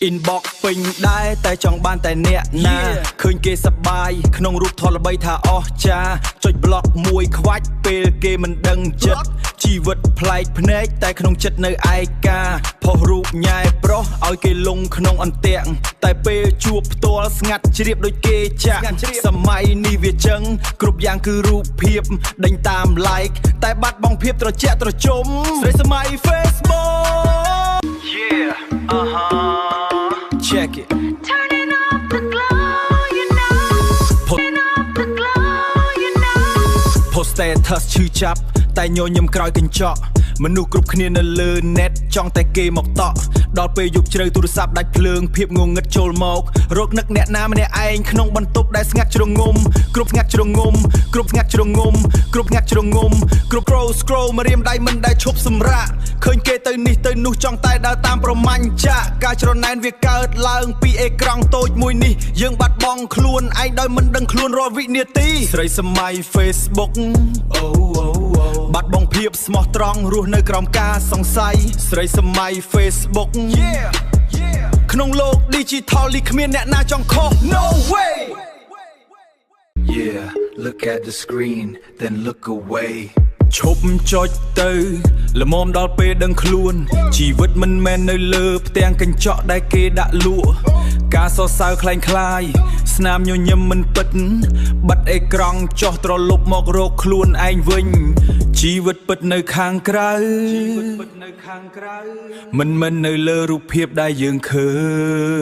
inbox ពេញដែរតែចង់បានតែអ្នកណាឃើញគេសប្បាយក្នុងរូបថតល្បីថាអស្ចារ្យចុច block មួយខ្វាច់ពេលគេមិនដឹងចិត្តជីវិតប្លែកភ្នែកតែក្នុងចិត្តនៅឯកាផុសរូបញ៉ែប្រុសឲ្យគេលងក្នុងអន្ទាក់តែពេលជួបផ្ទាល់ស្ងាត់ជ្រាបដូចគេចាក់សម័យនេះវាចឹងគ្រប់យ៉ាងគឺរូបភាពដេញតាម like តែបាត់បង់ភាពត្រជាក់ត្រជុំស្រីសម័យ Facebook yeah check it turning up the glow you know turning up the glow you know post status ឈឺចាប់តែញញឹមក្រោយកញ្ចក់មនុស្សគ្រប់គ្នានៅលើ net ចង់តែគេមកតក់ដល់ពេលយប់ជ្រៅទូរស័ព្ទដាច់ភ្លើងភាពងងឹតចូលមករកនឹកអ្នកណាម្នាក់ឯងក្នុងបន្ទប់ដែលស្ងាត់ជ្រងំគ្រប់ស្ងាត់ជ្រងំគ្រប់ស្ងាត់ជ្រងំគ្រប់ស្ងាត់ជ្រងំគ្រប់ scroll មករៀមដៃមិនដែលឈប់សម្រាកឃើញគេទៅនេះទៅនោះចង់តែដើរតាមប្រមាញ់ចាក់ការច្រណែនវាកើតឡើងពីអេក្រង់តូចមួយនេះយើងបាត់បង់ខ្លួនឯងដោយមិនដឹងខ្លួនរាល់វិនាទីស្រីសម័យ Facebook បាត់បង់ភាពស្មោះត្រង់រស់នៅក្រោមការសង្ស័យស្រីសម័យ Facebook ក្នុងโลก digital នេះគ្មានអ្នកណាចង់ខុស No way Yeah look at the screen then look away ឈប់ចុចទៅល្មមដល់ពេលដឹងខ្លួនជីវិតមិនមែននៅលើផ្ទាំងកញ្ចក់ដែលគេដាក់លក់ការសរសើរคล้ายស្នាមញញឹមមិនពិតបិទអេក្រង់ចុះត្រលប់មករកខ្លួនឯងវិញជីវិតពិតនៅខាងក្រៅមិននៅលើរូបភាពដែលយើងឃើញ